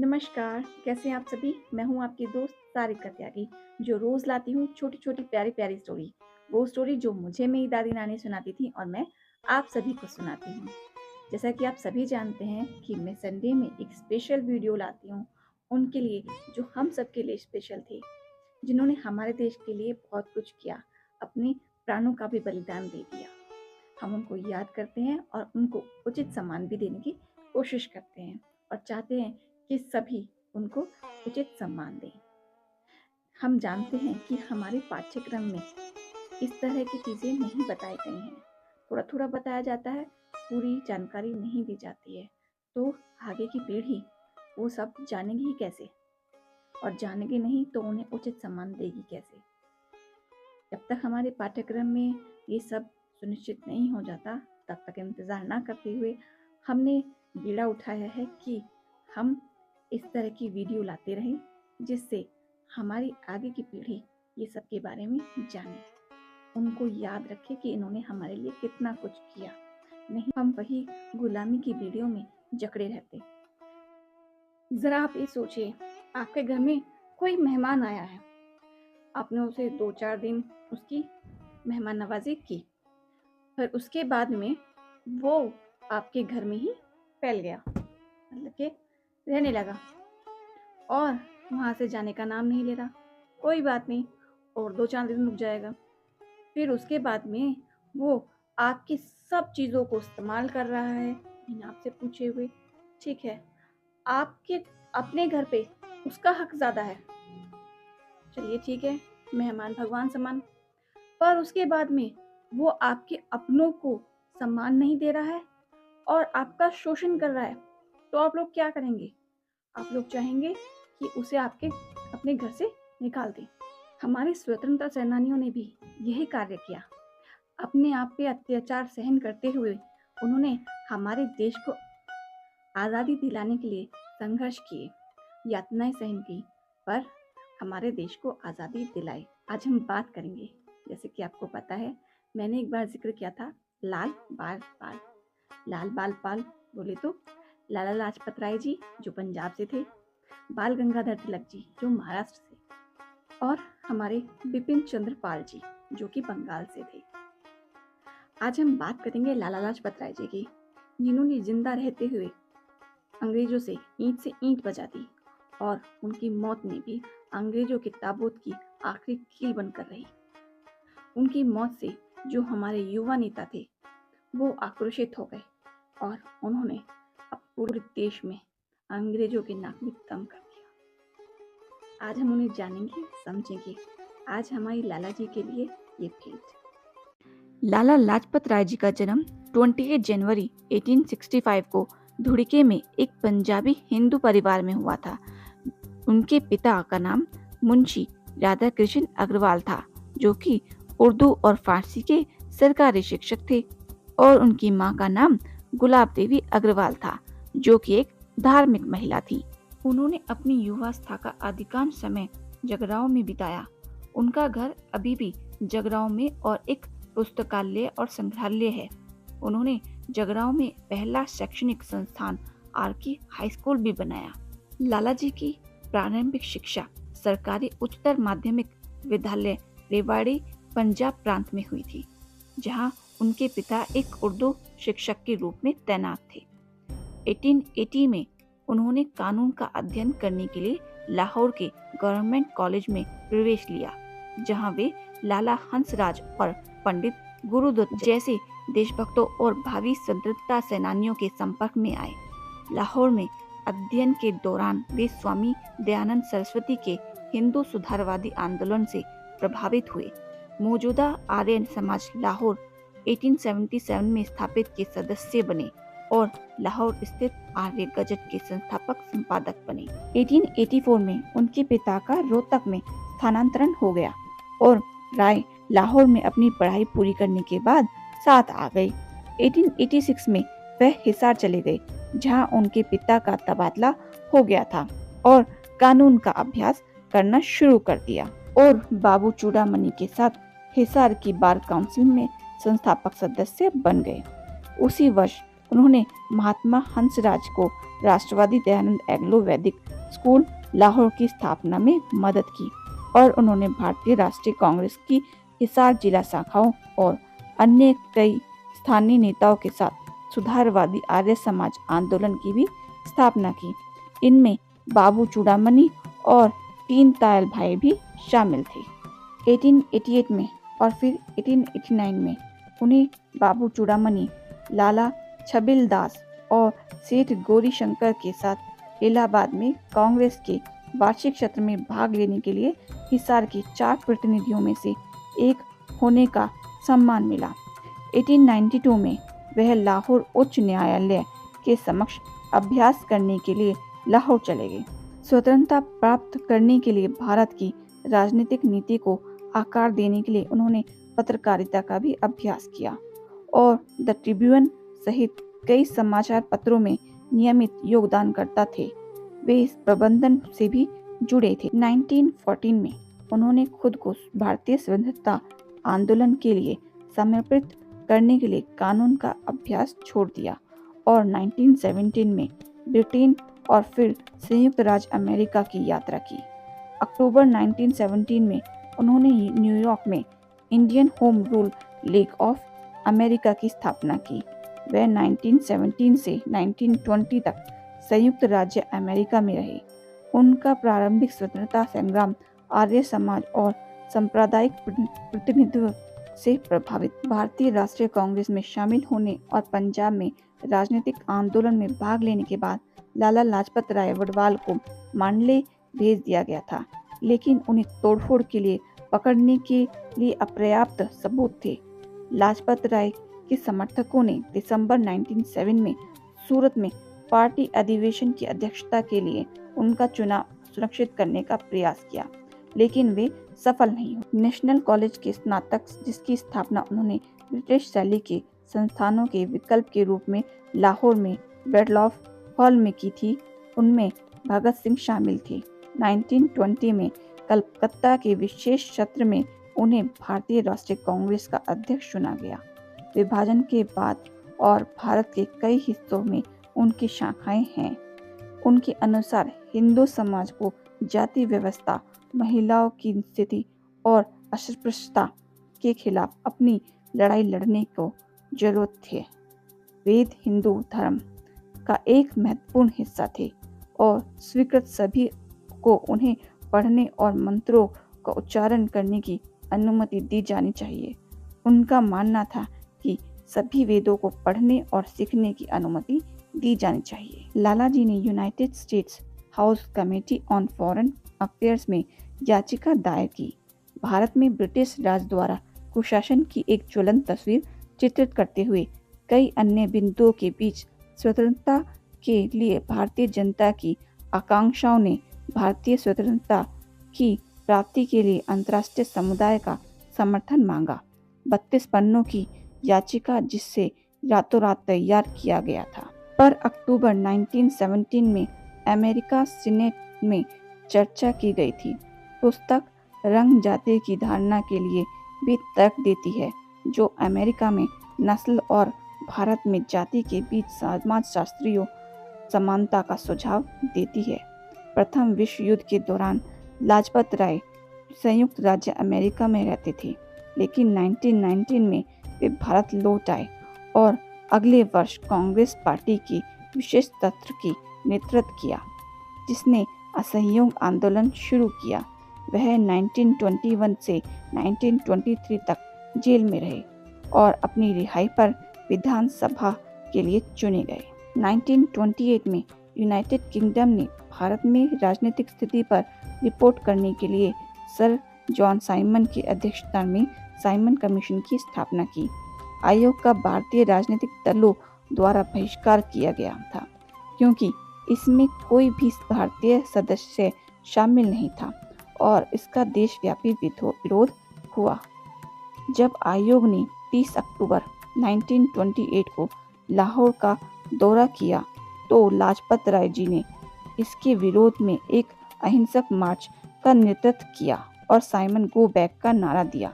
नमस्कार, कैसे हैं आप सभी? मैं हूँ आपकी दोस्त सारिका त्यागी, जो रोज़ लाती हूँ छोटी-छोटी प्यारी-प्यारी स्टोरी। वो स्टोरी जो मुझे मेरी दादी-नानी सुनाती थी और मैं आप सभी को सुनाती हूँ। जैसा कि आप सभी जानते हैं कि मैं संडे में एक स्पेशल वीडियो लाती हूँ, उनके लिए जो हम सबके लिए स्पेशल थे, जिन्होंने हमारे देश के लिए बहुत कुछ किया, अपने प्राणों का भी बलिदान दे दिया। हम उनको याद करते हैं और उनको उचित सम्मान भी देने की कोशिश करते हैं और चाहते हैं कि सभी उनको उचित सम्मान दें। हम जानते हैं कि हमारे पाठ्यक्रम में इस तरह की चीज़ें नहीं बताई गई हैं। थोड़ा-थोड़ा बताया जाता है, पूरी जानकारी नहीं दी जाती है। तो आगे की पीढ़ी वो सब जानेगी ही कैसे? और जानेगी नहीं तो उन्हें उचित सम्मान देगी कैसे? जब तक हमारे पाठ्यक्रम में ये सब सुनिश्चित नहीं हो जाता, तब तक इंतज़ार ना करते हुए हमने बीड़ा उठाया है कि हम इस तरह की वीडियो लाते रहें, जिससे हमारी आगे की पीढ़ी ये सब के बारे में जाने, उनको याद रखे कि इन्होंने हमारे लिए कितना कुछ किया। नहीं हम वही गुलामी की वीडियो में जकड़े रहते। ज़रा आप ये सोचिए, आपके घर में कोई मेहमान आया है, आपने उसे 2-4 दिन उसकी मेहमान नवाज़ी की, फिर उसके बाद में वो आपके घर में ही फैल गया, मतलब कि रहने लगा और वहाँ से जाने का नाम नहीं ले रहा। कोई बात नहीं, और 2-4 दिन रुक जाएगा। फिर उसके बाद में वो आपकी सब चीज़ों को इस्तेमाल कर रहा है बिना आपसे पूछे हुए। ठीक है, आपके अपने घर पे उसका हक ज़्यादा है। चलिए ठीक है, मेहमान भगवान समान। पर उसके बाद में वो आपके अपनों को सम्मान नहीं दे रहा है और आपका शोषण कर रहा है, तो आप लोग क्या करेंगे? आप लोग चाहेंगे कि उसे आपके अपने घर से निकाल दें। हमारे स्वतंत्रता सेनानियों ने भी यही कार्य किया। अपने आप पे अत्याचार सहन करते हुए उन्होंने हमारे देश को आज़ादी दिलाने के लिए संघर्ष किए, यातनाएं सहन की, पर हमारे देश को आज़ादी दिलाई। आज हम बात करेंगे, जैसे कि आपको पता है, मैंने एक बार जिक्र किया था लाल बाल पाल। लाल बाल पाल बोले तो लाला लाजपत राय जी जो पंजाब से थे, बाल गंगाधर तिलक जी जो महाराष्ट्र से, और हमारे बिपिन चंद्र पाल जी जो कि बंगाल से थे। आज हम बात करेंगे लाला लाजपत राय जी की, जिन्होंने जिंदा रहते हुए अंग्रेजों से ईंट बजा दी और उनकी मौत में भी अंग्रेजों के ताबूत की आखिरी कील बनकर रही। उनकी मौत से जो हमारे युवा नेता थे वो आक्रोशित हो गए और उन्होंने अब पूरे देश में अंग्रेजों के नाक में दम कर दिया। आज हम उन्हें जानेंगे, समझेंगे। आज हमारी लाला जी के लिए ये भेंट। लाला लाजपत राय जी का जन्म 28 जनवरी 1865 को धुड़के में एक पंजाबी हिंदू परिवार में हुआ था। उनके पिता का नाम मुंशी राधा कृष्ण अग्रवाल था, जो कि उर्दू और फारसी के सरकारी शिक्षक थे, और उनकी मां का नाम गुलाब देवी अग्रवाल था, जो कि एक धार्मिक महिला थी। उन्होंने अपनी युवावस्था का अधिकांश समय जगराओं में बिताया। उनका घर अभी भी जगराओं में और एक पुस्तकालय और संग्रहालय है। उन्होंने जगराओं में पहला शैक्षणिक संस्थान आरकी हाई स्कूल भी बनाया। लाला जी की प्रारंभिक शिक्षा सरकारी उच्चतर माध्यमिक विद्यालय रेवाड़ी पंजाब प्रांत में हुई थी, जहां उनके पिता एक उर्दू शिक्षक के रूप में तैनात थे। 1880 में उन्होंने कानून का अध्ययन करने के लिए लाहौर के गवर्नमेंट कॉलेज में प्रवेश लिया, जहां वे लाला हंसराज और पंडित गुरुदत्त जैसे देशभक्तों और भावी स्वतंत्रता सेनानियों के संपर्क में आए। लाहौर में अध्ययन के दौरान वे स्वामी दयानंद सरस्वती के हिंदू सुधारवादी आंदोलन से प्रभावित हुए। मौजूदा आर्य समाज लाहौर 1877 में स्थापित के सदस्य बने और लाहौर स्थित आर्य गजट के संस्थापक संपादक बने। 1884 में उनके पिता का रोहतक में स्थानांतरण हो गया और राय लाहौर में अपनी पढ़ाई पूरी करने के बाद साथ आ गए। 1886 में वह हिसार चले गए, जहां उनके पिता का तबादला हो गया था, और कानून का अभ्यास करना शुरू कर दिया और बाबू चूड़ामणि के साथ हिसार की बार काउंसिल में संस्थापक सदस्य बन गए। उसी वर्ष उन्होंने महात्मा हंसराज को राष्ट्रवादी दयानंद एंग्लो वैदिक स्कूल लाहौर की स्थापना में मदद की और उन्होंने भारतीय राष्ट्रीय कांग्रेस की हिसार जिला शाखाओं और अन्य कई स्थानीय नेताओं के साथ सुधारवादी आर्य समाज आंदोलन की भी स्थापना की। इनमें बाबू चूड़ामणि और तीन तायल भाई भी शामिल थे। 1888 में और फिर 1889 में उन्हें बाबू चूड़ामणि, लाला छबिल दास और सेठ गौरी शंकर के साथ इलाहाबाद में कांग्रेस के वार्षिक सत्र में भाग लेने के लिए हिसार के 4 प्रतिनिधियों में से एक होने का सम्मान मिला। 1892 में वह लाहौर उच्च न्यायालय के समक्ष अभ्यास करने के लिए लाहौर चले गए। स्वतंत्रता प्राप्त करने के लिए भारत की राजनीतिक नीति को आकार देने के लिए उन्होंने पत्रकारिता का भी अभ्यास किया और द ट्रिब्यून सहित कई समाचार पत्रों में नियमित योगदानकर्ता थे। वे इस प्रबंधन से भी जुड़े थे। 1914 में उन्होंने खुद को भारतीय स्वतंत्रता आंदोलन के लिए समर्पित करने के लिए कानून का अभ्यास छोड़ दिया और 1917 में ब्रिटेन और फिर संयुक्त राज्य अमेरिका की यात्रा की। अक्टूबर 1917 में उन्होंने न्यूयॉर्क में Indian home rule league of America की स्थापना की। वह 1917 से 1920 तक संयुक्त राज्य अमेरिका में रहे। उनका प्रारंभिक स्वतंत्रता संग्राम आर्य समाज और सांप्रदायिक प्रतिनिधित्व से प्रभावित। भारतीय राष्ट्रीय कांग्रेस में शामिल होने और पंजाब में राजनीतिक आंदोलन में भाग लेने के बाद लाला लाजपत राय वडवाल को मांडले भेज दिया गया था, लेकिन उन्हें तोड़फोड़ के लिए पकड़ने के लिए अपर्याप्त सबूत थे। लाजपत राय के समर्थकों ने दिसंबर 1907 में सूरत में पार्टी अधिवेशन की अध्यक्षता के लिए उनका चुनाव सुनिश्चित करने का प्रयास किया, लेकिन वे सफल नहीं हुए। नेशनल कॉलेज के स्नातक, जिसकी स्थापना उन्होंने ब्रिटिश शैली के संस्थानों के विकल्प के रूप में लाहौर में बेडलॉफ हॉल में की थी, उनमें भगत सिंह शामिल थे। 1920 में कलकत्ता के विशेष सत्र में उन्हें भारतीय राष्ट्रीय कांग्रेस का अध्यक्ष चुना गया। विभाजन के बाद और भारत के कई हिस्सों में उनकी शाखाएं हैं। उनके अनुसार हिंदू समाज को जाति व्यवस्था, महिलाओं की स्थिति और अस्पृश्यता के खिलाफ अपनी लड़ाई लड़ने को जरूरत थी। वेद हिंदू धर्म का एक महत्वपूर्ण हिस्सा थे और स्वीकृत सभी को उन्हें पढ़ने और मंत्रों का उच्चारण करने की अनुमति दी जानी चाहिए। उनका मानना था कि सभी वेदों को पढ़ने और सीखने की अनुमति दी जानी चाहिए। लाला जी ने United states house committee on foreign affairs में याचिका दायर की। भारत में ब्रिटिश राज द्वारा कुशासन की एक ज्वलंत तस्वीर चित्रित करते हुए कई अन्य बिंदुओं के बीच स्वतंत्रता के लिए भारतीय जनता की आकांक्षाओं ने भारतीय स्वतंत्रता की प्राप्ति के लिए अंतर्राष्ट्रीय समुदाय का समर्थन मांगा। 32 पन्नों की याचिका जिससे रातों रात तैयार किया गया था, पर अक्टूबर 1917 में अमेरिका सीनेट में चर्चा की गई थी। पुस्तक रंग जाति की धारणा के लिए भी तर्क देती है, जो अमेरिका में नस्ल और भारत में जाति के बीच समाजशास्त्रीय समानता का सुझाव देती है। प्रथम विश्व युद्ध के दौरान लाजपत राय संयुक्त राज्य अमेरिका में रहते थे, लेकिन 1919 में वे भारत लौट आए और अगले वर्ष कांग्रेस पार्टी की विशेष सत्र की नेतृत्व किया, जिसने असहयोग आंदोलन शुरू किया। वह 1921 से 1923 तक जेल में रहे और अपनी रिहाई पर विधानसभा के लिए चुने गए। 1928 में यूनाइटेड किंगडम ने भारत में राजनीतिक स्थिति पर रिपोर्ट करने के लिए सर जॉन साइमन की अध्यक्षता में साइमन कमीशन की स्थापना की। आयोग का भारतीय राजनीतिक दलों द्वारा बहिष्कार किया गया था, क्योंकि इसमें कोई भी भारतीय सदस्य शामिल नहीं था और इसका देशव्यापी विरोध हुआ। जब आयोग ने 30 अक्टूबर 1928 को लाहौर का दौरा किया, तो लाजपत राय जी ने इसके विरोध में एक अहिंसक मार्च का नेतृत्व किया और साइमन गो बैक का नारा दिया।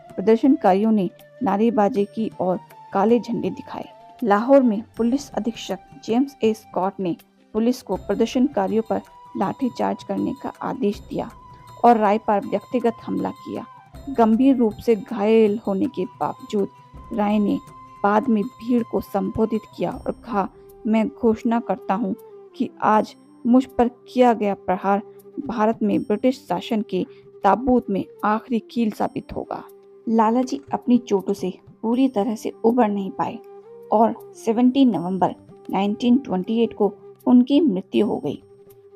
प्रदर्शनकारियों ने नारेबाजी की और काले झंडे दिखाए। लाहौर में पुलिस अधीक्षक जेम्स ए स्कॉट ने पुलिस को प्रदर्शनकारियों पर लाठीचार्ज करने का आदेश दिया और राय पर व्यक्तिगत हमला किया। गंभीर रूप से घायल होने के बावजूद राय ने बाद में भीड़ को संबोधित किया और कहा, मैं घोषणा करता हूं कि आज मुझ पर किया गया प्रहार भारत में ब्रिटिश शासन के ताबूत में आखिरी कील साबित होगा। लालाजी अपनी चोटों से पूरी तरह से उबर नहीं पाए और 17 नवंबर 1928 को उनकी मृत्यु हो गई।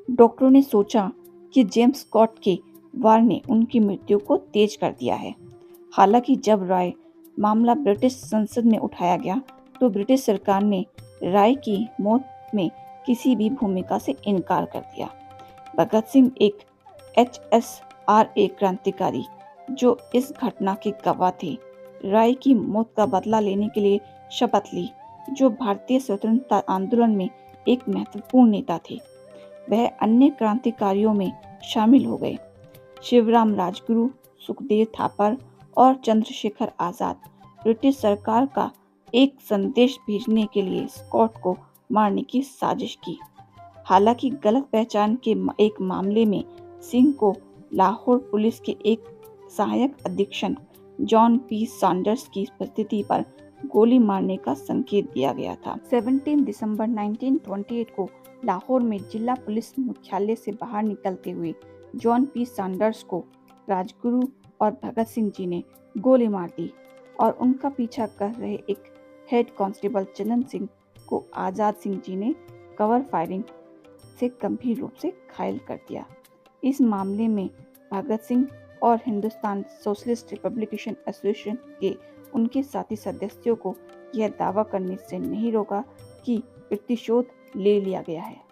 डॉक्टरों ने सोचा कि जेम्स स्कॉट के वार ने उनकी मृत्यु को तेज कर दिया है। हालांकि जब राय मामला ब्रिटिश संसद में उठाया गया तो ब्रिटिश सरकार ने राय की मौत में किसी भी भूमिका से इनकार कर दिया। भगत सिंह एक HSRA क्रांतिकारी जो इस घटना के गवाह थे, राय की मौत का बदला लेने के लिए शपथ ली, जो भारतीय स्वतंत्रता आंदोलन में एक महत्वपूर्ण नेता थे। वह अन्य क्रांतिकारियों में शामिल हो गए। शिवराम राजगुरु, सुखदेव थापर और चंद्रशेखर आजाद ब्रिटिश सरकार का एक संदेश भेजने के लिए स्कॉट को मारने की साजिश की। हालांकि गलत पहचान के एक मामले में सिंह को लाहौर पुलिस के एक सहायक अधीक्षक जॉन पी सैंडर्स की उपस्थिति पर गोली मारने का संकेत दिया गया था। 17 दिसंबर 1928 को लाहौर में जिला पुलिस मुख्यालय से बाहर निकलते हुए जॉन पी सैंडर्स को राजगुरु और भगत सिंह जी ने गोली मार दी और उनका पीछा कर रहे एक हेड कांस्टेबल चंदन सिंह को आजाद सिंह जी ने कवर फायरिंग से गंभीर रूप से घायल कर दिया। इस मामले में भगत सिंह और हिंदुस्तान सोशलिस्ट रिपब्लिकेशन एसोसिएशन के उनके साथी सदस्यों को यह दावा करने से नहीं रोका कि प्रतिशोध ले लिया गया है।